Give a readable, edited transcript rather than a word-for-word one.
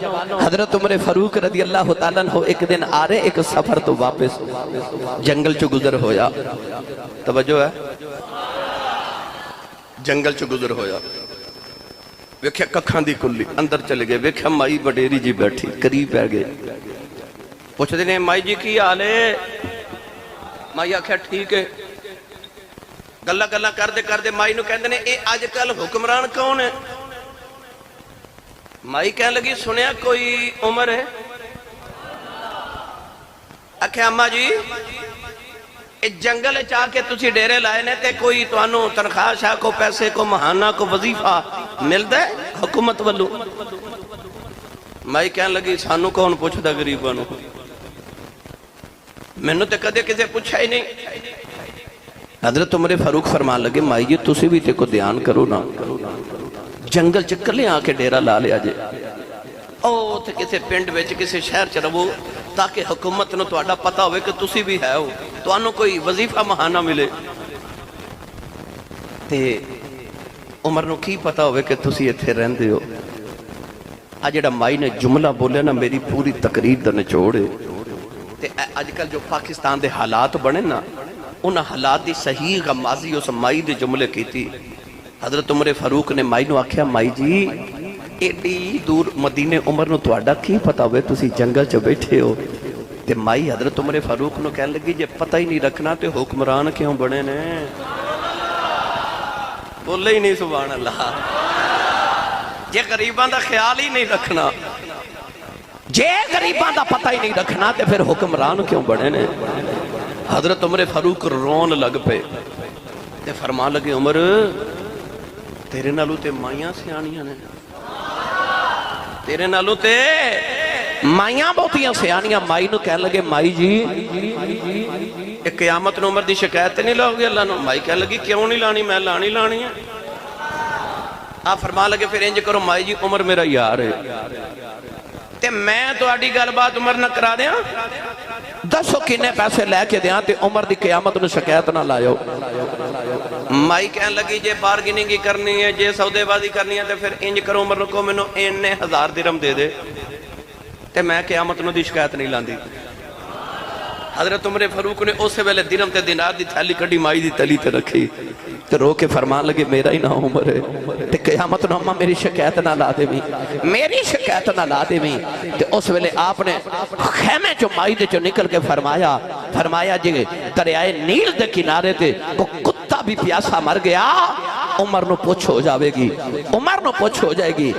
हजरत उमर फारूक रज़ी अल्लाह तआला अन्हु एक दिन आ रहे एक सफर तो वापस जंगल चो गुजर होया। तवज्जो है, जंगल चो गुजर होया, वेख्या कखां दी कुल्ली, अंदर चले गए, वेख्या माई वडेरी जी बैठी, करीब पै गए, पुछदे ने माई जी की हाल है? माई आख्या ठीक है। गल्लां गल्लां करदे करदे माई नूं कहंदे ने ए अजकल हुक्मरान कौन है? माई कह लगी सुनिया कोई उमर है? आख्या अम्मा जी जंगल च आके तुसी डेरे लाए ने ते कोई तुहानू तनख्वाह शाह को पैसे को महाना को वजीफा मिलता है हुकूमत वालों? माई कह लगी सानू कौन पुछदा गरीबां नू, मैनू तो कदे किसे पूछा ही नहीं। हजरत उमर फारूक फरमान लगे माई जी तुसी भी ते को ध्यान करो ना, जंगल च कले आके डेरा ला लिया जे, ओ ते किसी पिंड विच किसी शहर च रवो ताकि हुकूमत नूं तुहाडा पता होवे कि तुसी भी है हो, तुहानू कोई वजीफा महाना मिले। ते उमर नूं की पता होवे कि तुसी इत्थे रहिंदे हो। आ जिहड़ा माई ने जुमला बोलिया ना मेरी पूरी तकरीर दा निचोड़ है। ते अजकल जो पाकिस्तान दे हालात बने ना उन्हां हालात दी सही गमाजी उस माई दे जुमले कीती। हजरत उमर फारूक ने माई नूं आख्या माई जी एडी दूर मदीने उमर नूं तुहाडा की पता होवे तुसी जंगल च बैठे हो। ते माई हजरत उमर फारूक नूं कहन लगी जे पता ही नहीं रखना ते हुक्मरान क्यों बने ने? बोले ही नहीं सुभान अल्लाह। जे गरीबां दा ख्याल ही नहीं रखना, जे गरीबां दा पता ही नहीं रखना ते फिर हुक्मरान क्यों बने ने? हजरत उमर फारूक रोन लग पे ते फरमान लगे उमर तेरे नालों ते माइयां सियाणियां ने, तेरे नालों ते माइयां बहुतियां सियाणियां। माई नूं कहन लगे माई जी एक क़यामत नूं उमर दी शिकायत नहीं लाओगे अल्लाह नूं? माई कहन लगी क्यों नहीं लानी, मैं लानी लानी है। आप फरमा लगे फिर इंज करो माई जी उमर मेरा यार है ते मैं तुहाडी गलबात उमर ना करा दियां, दसो किन्ने पैसे लैके दियां ते उमर दी क़यामत नूं शिकायत ना लायो। माई कहन लगी जे बारगेनिंग करनी है, जे सौदेबाजी करनी है तो फिर इंज करो उमर को मैनू इन्ने 1000 दिरहम दे दे ते मैं क़यामत नूं दी शिकायत नहीं लांदी। हजरत उमर फारूक ने उस वेले दिरहम ते दिनार दी थैली कड़ी माई दी तली ते रखी ते रो के फरमान लगे मेरा ही ना उमर है ते क़यामत नूं अम्मा मेरी शिकायत ना ला देवी, मेरी शिकायत ना ला देवी। ते उस वेले आपने खेमे चो माई दे चो निकल के फरमाया जी दरियाए नील दे किनारे ते कुत्ता भी प्यासा मर गया, उमर नूं पुछ हो जाएगी, उमर नूं पुछ हो जाएगी।